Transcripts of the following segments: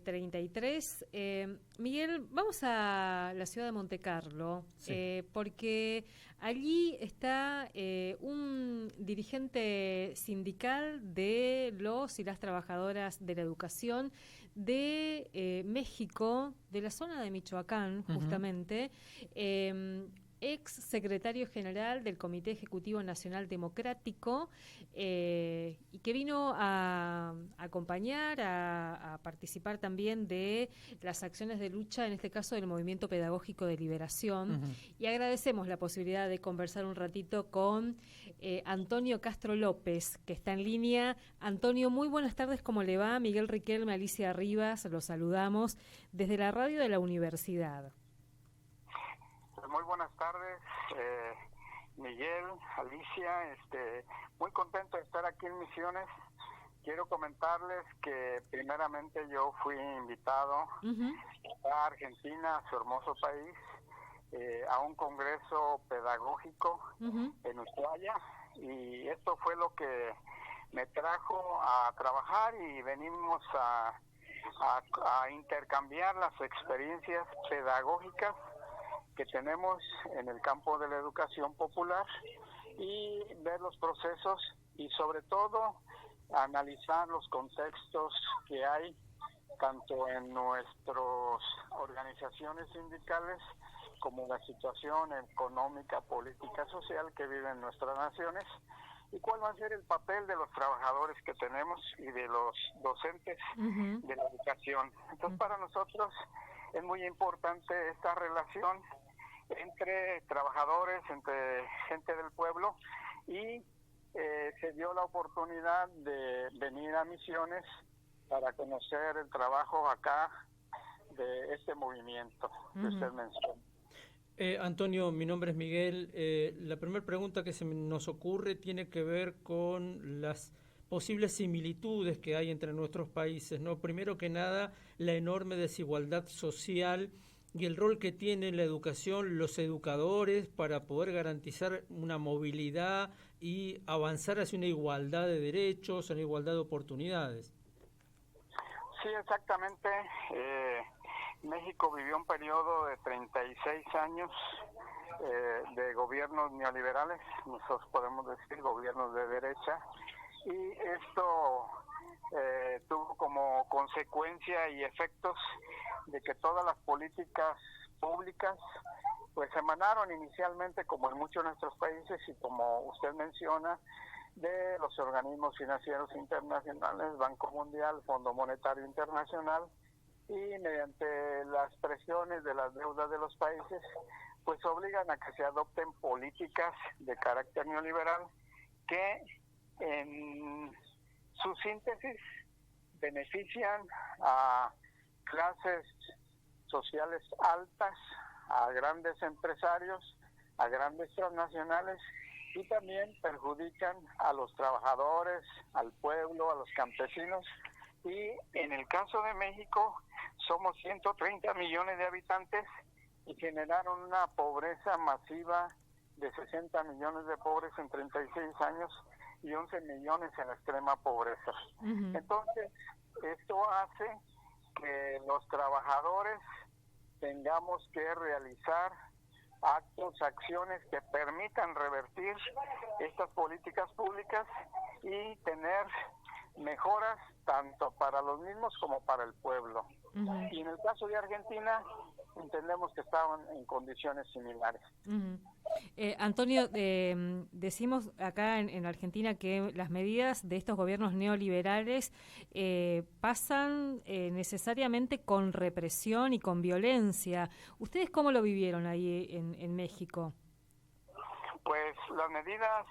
33. Miguel, vamos a la ciudad de Montecarlo, sí. Porque allí está un dirigente sindical de los y las trabajadoras de la educación de México, de la zona de Michoacán, justamente, ex secretario general del Comité Ejecutivo Nacional Democrático, y que vino a acompañar, a participar también de las acciones de lucha, en este caso del Movimiento Pedagógico de Liberación. Y agradecemos la posibilidad de conversar un ratito con Antonio Castro López, que está en línea. Antonio, muy buenas tardes, ¿cómo le va? Miguel Riquelme, Alicia Rivas, los saludamos desde la radio de la universidad. Muy buenas tardes, Miguel, Alicia, muy contento de estar aquí en Misiones. Quiero comentarles que primeramente yo fui invitado a Argentina, a su hermoso país, a un congreso pedagógico en Ushuaia, y esto fue lo que me trajo a trabajar, y venimos a intercambiar las experiencias pedagógicas que tenemos en el campo de la educación popular y ver los procesos y sobre todo analizar los contextos que hay tanto en nuestras organizaciones sindicales como la situación económica, política, social que viven nuestras naciones, y cuál va a ser el papel de los trabajadores que tenemos y de los docentes de la educación. Entonces, para nosotros es muy importante esta relación entre trabajadores, entre gente del pueblo, y se dio la oportunidad de venir a Misiones para conocer el trabajo acá de este movimiento que usted mencionó. Antonio, mi nombre es Miguel. La primera pregunta que se nos ocurre tiene que ver con las posibles similitudes que hay entre nuestros países, ¿no? Primero que nada, la enorme desigualdad social y el rol que tiene la educación, los educadores, para poder garantizar una movilidad y avanzar hacia una igualdad de derechos, una igualdad de oportunidades. Sí, exactamente. México vivió un periodo de 36 años de gobiernos neoliberales, nosotros podemos decir gobiernos de derecha, y esto tuvo como consecuencia y efectos de que todas las políticas públicas pues emanaron inicialmente, como en muchos de nuestros países y como usted menciona, de los organismos financieros internacionales, Banco Mundial, Fondo Monetario Internacional, y mediante las presiones de las deudas de los países pues obligan a que se adopten políticas de carácter neoliberal que en su síntesis benefician a clases sociales altas, a grandes empresarios, a grandes transnacionales, y también perjudican a los trabajadores, al pueblo, a los campesinos. Y en el caso de México somos 130 millones de habitantes y generaron una pobreza masiva de 60 millones de pobres en 36 años y 11 millones en la extrema pobreza. Entonces, esto hace que los trabajadores tengamos que realizar actos, acciones que permitan revertir estas políticas públicas y tener mejoras tanto para los mismos como para el pueblo. Y en el caso de Argentina, entendemos que estaban en condiciones similares. Antonio, decimos acá en Argentina que las medidas de estos gobiernos neoliberales pasan necesariamente con represión y con violencia. ¿Ustedes cómo lo vivieron ahí en México? Pues las medidas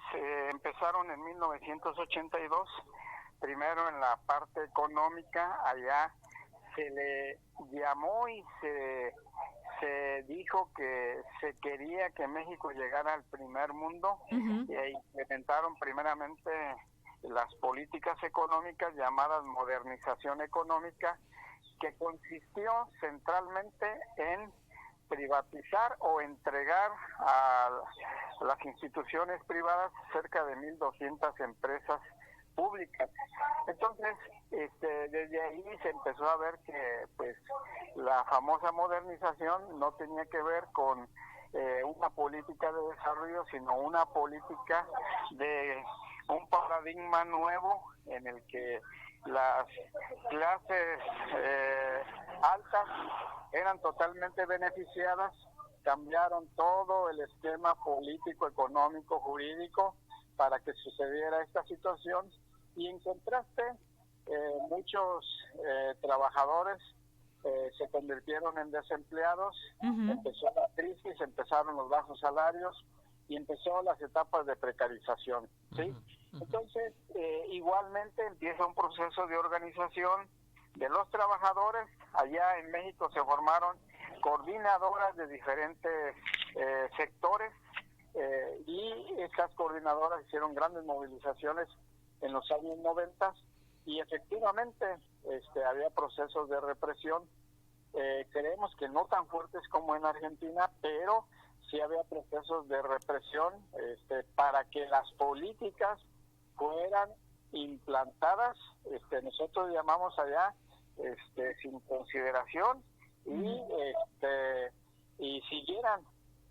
empezaron en 1982, primero en la parte económica. Allá se le llamó y se dijo que se quería que México llegara al primer mundo, y implementaron primeramente las políticas económicas llamadas modernización económica, que consistió centralmente en privatizar o entregar a las instituciones privadas cerca de 1,200 empresas públicas. Entonces, desde ahí se empezó a ver que pues la famosa modernización no tenía que ver con una política de desarrollo, sino una política de un paradigma nuevo en el que las clases altas eran totalmente beneficiadas. Cambiaron todo el esquema político, económico, jurídico para que sucediera esta situación, y en contraste muchos trabajadores se convirtieron en desempleados. Empezó la crisis, empezaron los bajos salarios y empezó las etapas de precarización, ¿sí? Entonces, igualmente empieza un proceso de organización de los trabajadores. Allá en México se formaron coordinadoras de diferentes sectores, y estas coordinadoras hicieron grandes movilizaciones en los años 90, y efectivamente había procesos de represión. Creemos que no tan fuertes como en Argentina, pero sí había procesos de represión para que las políticas fueran implantadas, nosotros llamamos allá sin consideración, y siguieran.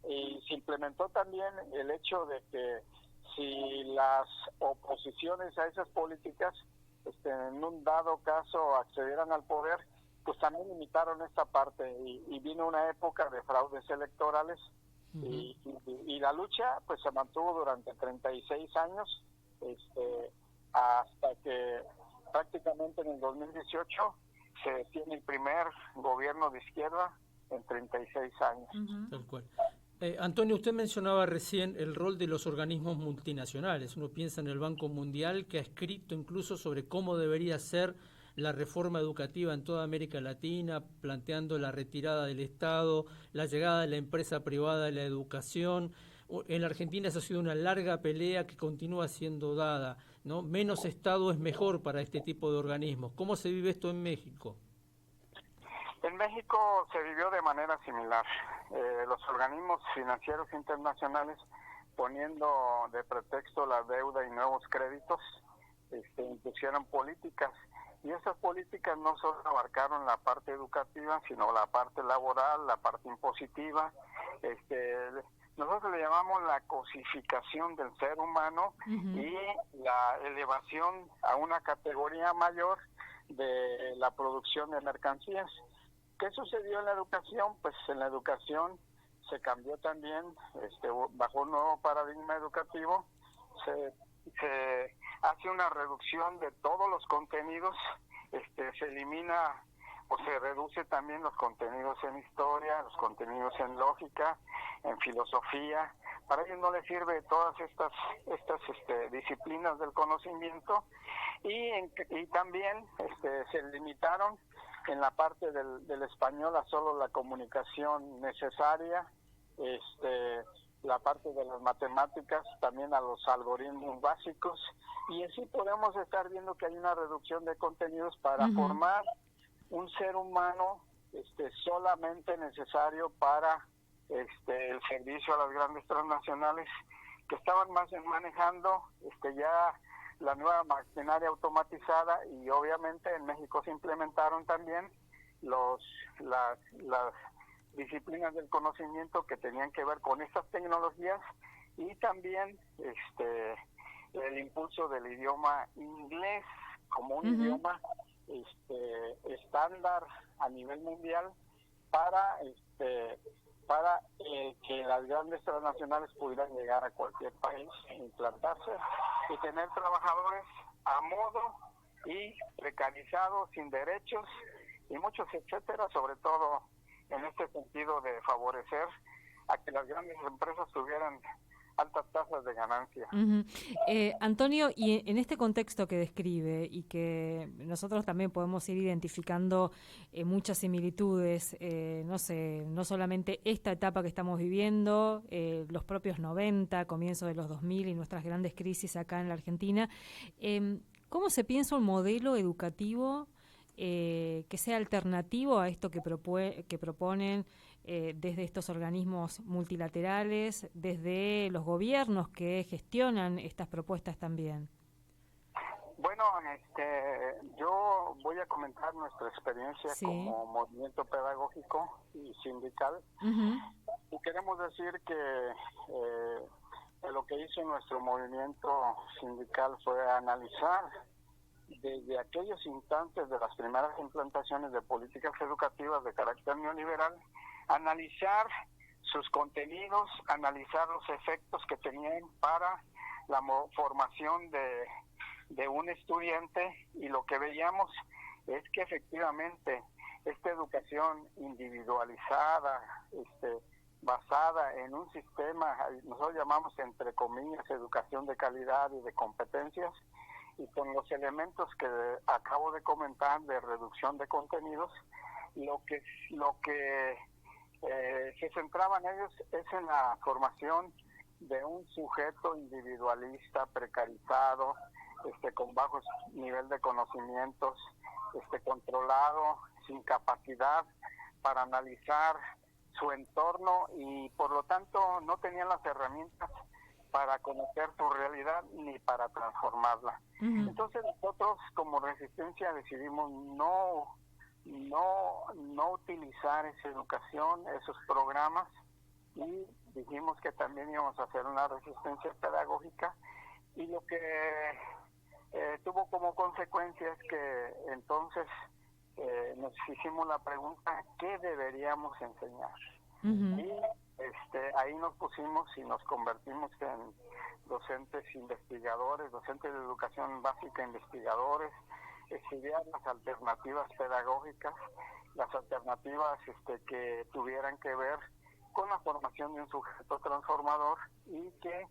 Y se implementó también el hecho de que si las oposiciones a esas políticas en un dado caso accedieran al poder, pues también limitaron esta parte, y vino una época de fraudes electorales. Y la lucha pues se mantuvo durante 36 años, hasta que prácticamente en el 2018 se tiene el primer gobierno de izquierda en 36 años. Tal cual. Antonio, usted mencionaba recién el rol de los organismos multinacionales. Uno piensa en el Banco Mundial, que ha escrito incluso sobre cómo debería ser la reforma educativa en toda América Latina, planteando la retirada del Estado, la llegada de la empresa privada a la educación. En la Argentina esa ha sido una larga pelea que continúa siendo dada, ¿no? Menos Estado es mejor para este tipo de organismos. ¿Cómo se vive esto en México? En México se vivió de manera similar. Los organismos financieros internacionales, poniendo de pretexto la deuda y nuevos créditos, impusieron políticas, y esas políticas no solo abarcaron la parte educativa, sino la parte laboral, la parte impositiva. Nosotros le llamamos la cosificación del ser humano y la elevación a una categoría mayor de la producción de mercancías. ¿Qué sucedió en la educación? Pues en la educación se cambió también, bajo un nuevo paradigma educativo, se hace una reducción de todos los contenidos, se elimina o se reduce también los contenidos en historia, los contenidos en lógica, en filosofía. Para ellos no les sirve todas estas disciplinas del conocimiento, y también se limitaron en la parte del español a solo la comunicación necesaria, la parte de las matemáticas también a los algoritmos básicos, y así podemos estar viendo que hay una reducción de contenidos para formar un ser humano solamente necesario para el servicio a las grandes transnacionales, que estaban más manejando ya la nueva maquinaria automatizada. Y obviamente en México se implementaron también las disciplinas del conocimiento que tenían que ver con estas tecnologías, y también el impulso del idioma inglés como un idioma estándar a nivel mundial para que las grandes transnacionales pudieran llegar a cualquier país, implantarse y tener trabajadores a modo y precarizados, sin derechos y muchos etcétera, sobre todo en este sentido de favorecer a que las grandes empresas tuvieran altas tasas de ganancia. Antonio, y en este contexto que describe y que nosotros también podemos ir identificando muchas similitudes, no solamente esta etapa que estamos viviendo, los propios 90, comienzo de los 2000 y nuestras grandes crisis acá en la Argentina, ¿cómo se piensa un modelo educativo que sea alternativo a esto que proponen desde estos organismos multilaterales, desde los gobiernos que gestionan estas propuestas también? Bueno, yo voy a comentar nuestra experiencia como movimiento pedagógico y sindical. Y queremos decir que lo que hizo nuestro movimiento sindical fue analizar desde aquellos instantes de las primeras implantaciones de políticas educativas de carácter neoliberal, analizar sus contenidos, analizar los efectos que tenían para la formación de un estudiante, y lo que veíamos es que efectivamente esta educación individualizada, basada en un sistema, nosotros llamamos entre comillas educación de calidad y de competencias, y con los elementos que acabo de comentar de reducción de contenidos, lo que se centraba en ellos es en la formación de un sujeto individualista, precarizado, con bajo nivel de conocimientos, controlado, sin capacidad para analizar su entorno, y por lo tanto no tenían las herramientas para conocer su realidad ni para transformarla. Entonces nosotros como Resistencia decidimos no utilizar esa educación, esos programas, y dijimos que también íbamos a hacer una resistencia pedagógica, y lo que tuvo como consecuencia es que entonces nos hicimos la pregunta, ¿qué deberíamos enseñar? Y ahí nos pusimos y nos convertimos en docentes investigadores, docentes de educación básica investigadores, estudiar las alternativas pedagógicas, las alternativas que tuvieran que ver con la formación de un sujeto transformador, y que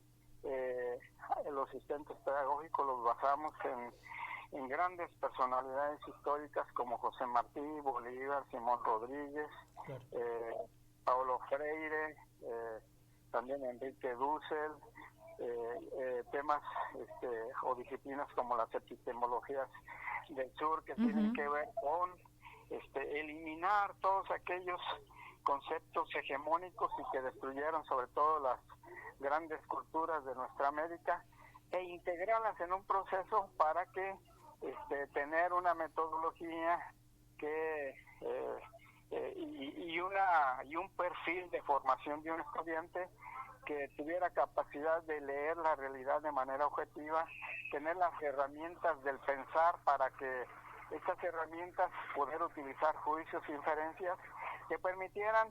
los asistentes pedagógicos los basamos en grandes personalidades históricas como José Martí, Bolívar, Simón Rodríguez, claro. Paulo Freire, también Enrique Dussel, temas o disciplinas como las epistemologías del sur, que tienen que ver con eliminar todos aquellos conceptos hegemónicos y que destruyeron sobre todo las grandes culturas de nuestra América, e integrarlas en un proceso para que tener una metodología que y un perfil de formación de un estudiante que tuviera capacidad de leer la realidad de manera objetiva, tener las herramientas del pensar para que estas herramientas poder utilizar juicios e inferencias que permitieran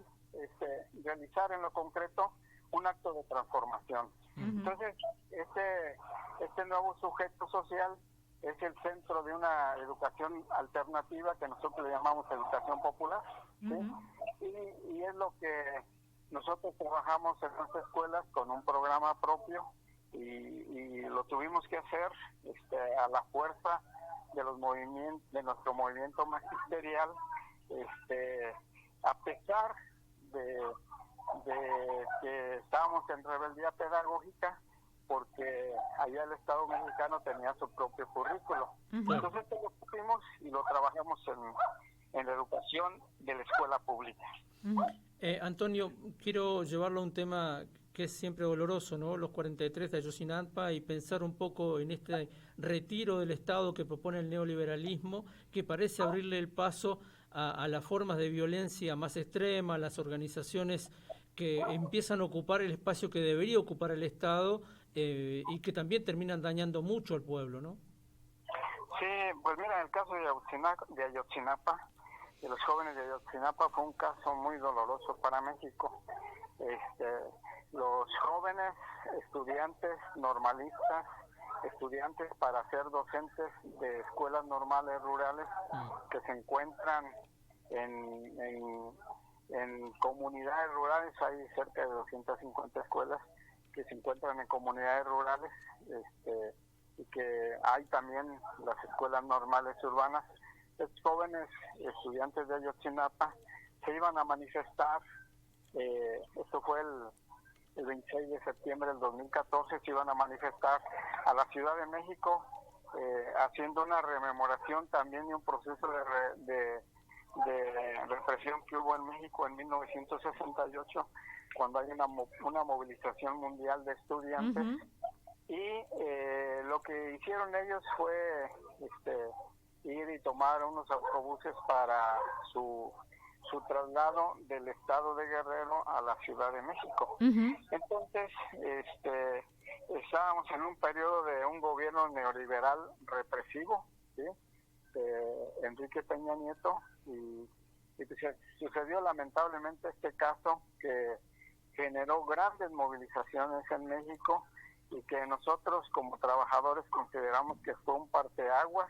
realizar en lo concreto un acto de transformación. Entonces, este nuevo sujeto social es el centro de una educación alternativa que nosotros le llamamos educación popular, ¿sí? Y es lo que nosotros trabajamos en nuestras escuelas con un programa propio, y lo tuvimos que hacer a la fuerza de los movimientos, de nuestro movimiento magisterial, a pesar de que estábamos en rebeldía pedagógica, porque allá el Estado mexicano tenía su propio currículo. Entonces lo pusimos y lo trabajamos en la educación de la escuela pública. Antonio, quiero llevarlo a un tema que es siempre doloroso, ¿no? Los 43 de Ayotzinapa, y pensar un poco en este retiro del Estado que propone el neoliberalismo, que parece abrirle el paso a las formas de violencia más extremas, las organizaciones que empiezan a ocupar el espacio que debería ocupar el Estado, y que también terminan dañando mucho al pueblo, ¿no? Sí, pues mira, el caso de Ayotzinapa, de los jóvenes de Ayotzinapa, fue un caso muy doloroso para México. Los jóvenes estudiantes normalistas, estudiantes para ser docentes de escuelas normales rurales que se encuentran en comunidades rurales, hay cerca de 250 escuelas que se encuentran en comunidades rurales, y que hay también las escuelas normales urbanas. Estos jóvenes estudiantes de Ayotzinapa se iban a manifestar, esto fue el 26 de septiembre del 2014, se iban a manifestar a la Ciudad de México, haciendo una rememoración también de un proceso de represión que hubo en México en 1968, cuando hay una movilización mundial de estudiantes y lo que hicieron ellos fue ir y tomar unos autobuses para su traslado del estado de Guerrero a la Ciudad de México. Uh-huh. Entonces, estábamos en un periodo de un gobierno neoliberal represivo, ¿sí? Enrique Peña Nieto, y sucedió lamentablemente este caso que generó grandes movilizaciones en México y que nosotros como trabajadores consideramos que fue un parteaguas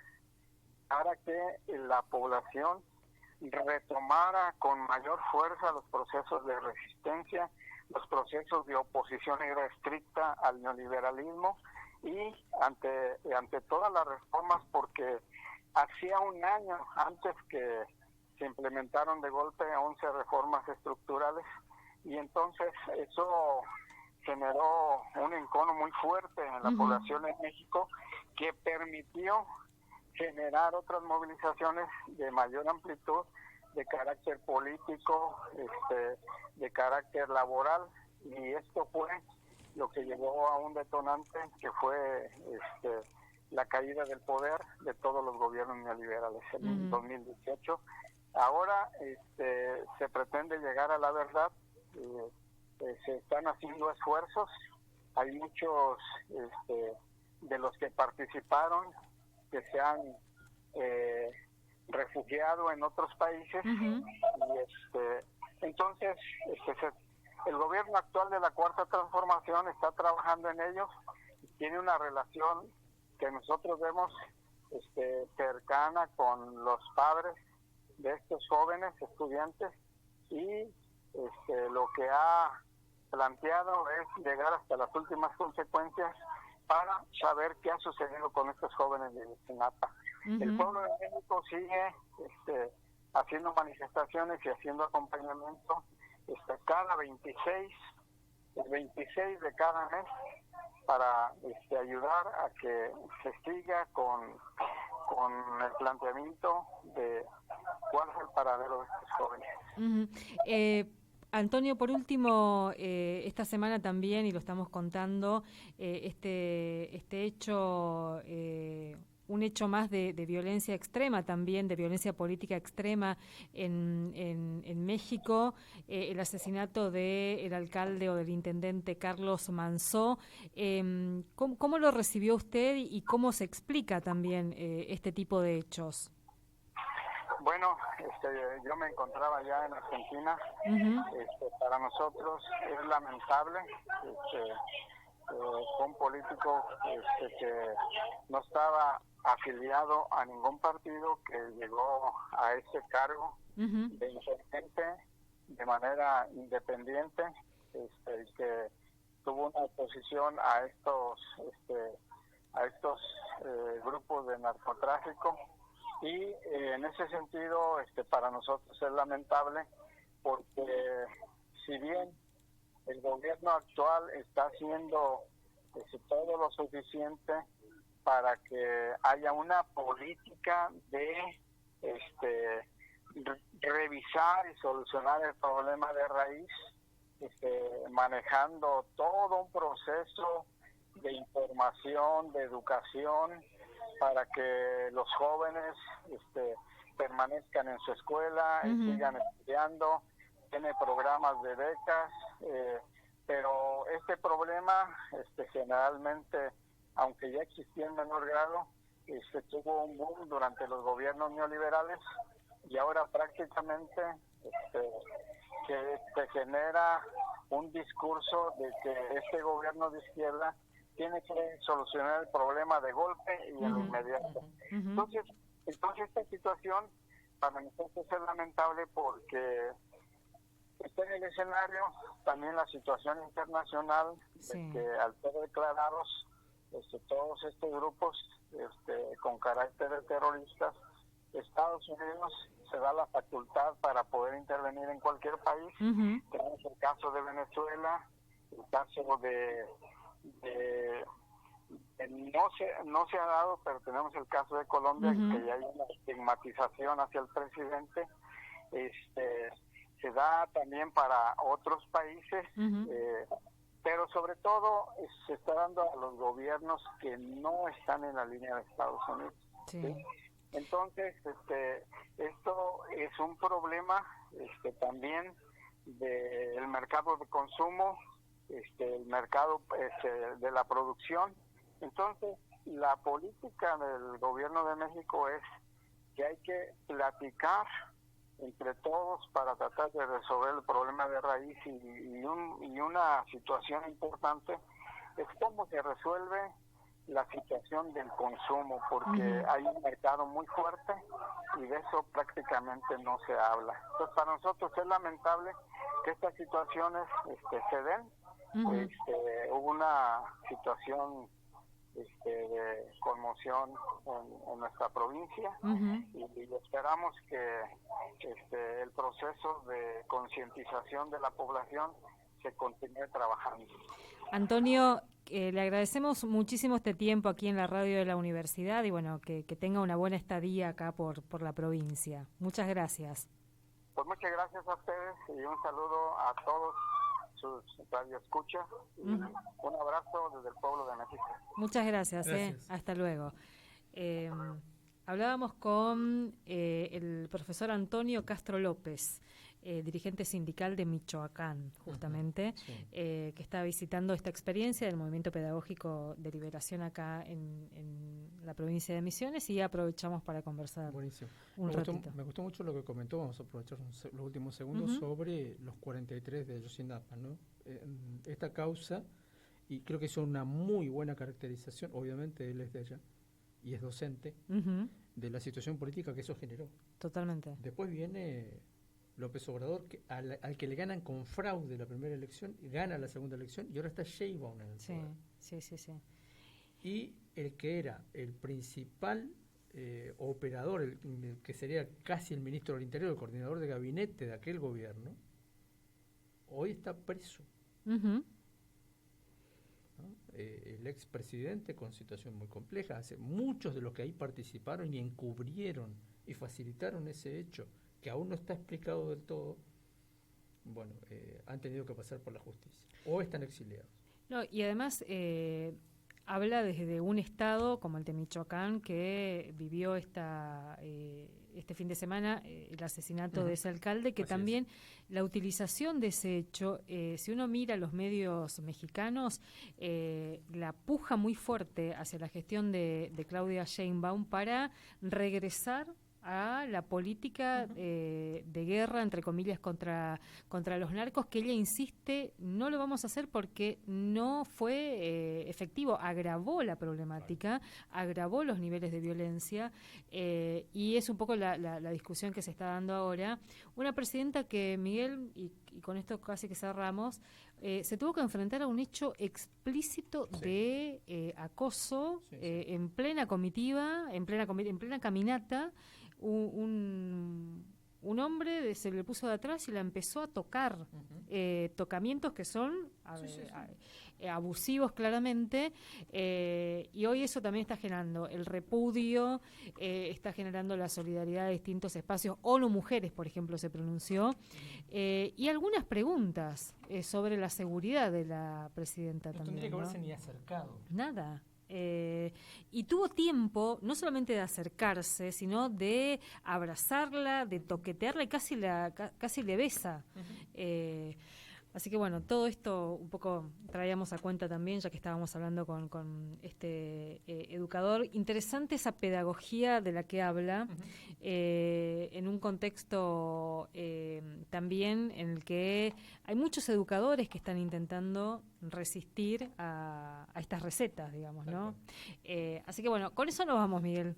para que la población retomara con mayor fuerza los procesos de resistencia, los procesos de oposición irrestricta al neoliberalismo y ante todas las reformas, porque hacía un año antes que se implementaron de golpe 11 reformas estructurales, y entonces eso generó un encono muy fuerte en la uh-huh. población en México, que permitió generar otras movilizaciones de mayor amplitud, de carácter político, de carácter laboral, y esto fue lo que llevó a un detonante que fue la caída del poder de todos los gobiernos neoliberales en uh-huh. 2018. Ahora se pretende llegar a la verdad, se están haciendo esfuerzos, hay muchos de los que participaron que se han refugiado en otros países, uh-huh. y entonces el gobierno actual de la Cuarta Transformación está trabajando en ellos, tiene una relación que nosotros vemos cercana con los padres de estos jóvenes estudiantes, y lo que ha planteado es llegar hasta las últimas consecuencias para saber qué ha sucedido con estos jóvenes de Ayotzinapa. Uh-huh. El pueblo de México sigue haciendo manifestaciones y haciendo acompañamiento cada 26 de cada mes para ayudar a que se siga con el planteamiento de cuál es el paradero de estos jóvenes. Uh-huh. Antonio, por último, esta semana también, y lo estamos contando, este hecho, un hecho más de violencia extrema también, de violencia política extrema en México, el asesinato del alcalde o del intendente Carlos Manzó. ¿Cómo lo recibió usted y cómo se explica también este tipo de hechos? Bueno, yo me encontraba ya en Argentina. Uh-huh. Para nosotros es lamentable. Fue un político que no estaba afiliado a ningún partido, que llegó a ese cargo uh-huh. de intendente de manera independiente, que tuvo una oposición a estos grupos de narcotráfico. Y en ese sentido, para nosotros es lamentable, porque si bien el gobierno actual está haciendo todo lo suficiente para que haya una política de revisar y solucionar el problema de raíz, manejando todo un proceso de información, de educación, para que los jóvenes permanezcan en su escuela, uh-huh. y sigan estudiando, tiene programas de becas, pero este problema generalmente, aunque ya existía en menor grado, tuvo un boom durante los gobiernos neoliberales, y ahora prácticamente que se genera un discurso de que este gobierno de izquierda tiene que solucionar el problema de golpe y en lo inmediato. Uh-huh. Entonces esta situación para nosotros es lamentable, porque está en el escenario también la situación internacional, sí. de que al ser declarados todos estos grupos con carácter de terroristas, Estados Unidos se da la facultad para poder intervenir en cualquier país. Uh-huh. Tenemos el caso de Venezuela, el caso de no se ha dado, pero tenemos el caso de Colombia, uh-huh. que ya hay una estigmatización hacia el presidente. Se da también para otros países, uh-huh. pero sobre todo se está dando a los gobiernos que no están en la línea de Estados Unidos. Sí. ¿Sí? Entonces, esto es un problema también del mercado de consumo, el mercado de la producción. Entonces, la política del gobierno de México es que hay que platicar entre todos para tratar de resolver el problema de raíz, y una situación importante es cómo se resuelve la situación del consumo, porque hay un mercado muy fuerte y de eso prácticamente no se habla. Entonces, para nosotros es lamentable que estas situaciones se den. Hubo una situación de conmoción en nuestra provincia, y esperamos que el proceso de concientización de la población se continúe trabajando. Antonio, le agradecemos muchísimo este tiempo aquí en la radio de la universidad y bueno, que tenga una buena estadía acá por la provincia. Muchas gracias. Pues muchas gracias a ustedes y un saludo a todos sus radioescuchas y un abrazo desde el pueblo de México. Muchas gracias. Hasta luego. Hablábamos con el profesor Antonio Castro López, dirigente sindical de Michoacán, justamente, que está visitando esta experiencia del movimiento pedagógico de liberación acá en la provincia de Misiones, y aprovechamos para conversar. Buenísimo. Un ratito. Me gustó mucho lo que comentó. Vamos a aprovechar los últimos segundos sobre los 43 de Ayotzinapa, ¿no? Esta causa, y creo que es una muy buena caracterización, obviamente él es de allá y es docente, de la situación política que eso generó. Totalmente. Después viene López Obrador, al que le ganan con fraude la primera elección, gana la segunda elección, y ahora está Sheinbaum en el poder. Sí. Y el que era el principal operador, el que sería casi el ministro del Interior, el coordinador de gabinete de aquel gobierno, hoy está preso. ¿No? El expresidente, con situación muy compleja, muchos de los que ahí participaron y encubrieron y facilitaron ese hecho, que aún no está explicado del todo, bueno, han tenido que pasar por la justicia o están exiliados. No, y además habla desde un estado como el de Michoacán, que vivió este fin de semana el asesinato de ese alcalde, que así también es. La utilización de ese hecho, si uno mira los medios mexicanos, la puja muy fuerte hacia la gestión de Claudia Sheinbaum para regresar a la política de guerra, entre comillas, contra los narcos, que ella insiste, no lo vamos a hacer porque no fue efectivo, agravó la problemática, agravó los niveles de violencia, y es un poco la discusión que se está dando ahora. Una presidenta que, Miguel, y con esto casi que cerramos, se tuvo que enfrentar a un hecho explícito de acoso en plena comitiva, en plena caminata. Un hombre se le puso de atrás y la empezó a tocar, tocamientos que son abusivos claramente, y hoy eso también está generando el repudio, está generando la solidaridad de distintos espacios. ONU Mujeres, por ejemplo, se pronunció, y algunas preguntas sobre la seguridad de la presidenta también. No tendría que haberse ni acercado. Nada. Y tuvo tiempo no solamente de acercarse, sino de abrazarla, de toquetearla, y casi le besa. Así que bueno, todo esto un poco traíamos a cuenta también, ya que estábamos hablando con este educador. Interesante esa pedagogía de la que habla, en un contexto también en el que hay muchos educadores que están intentando resistir a estas recetas, digamos, ¿no? Así que bueno, con eso nos vamos, Miguel.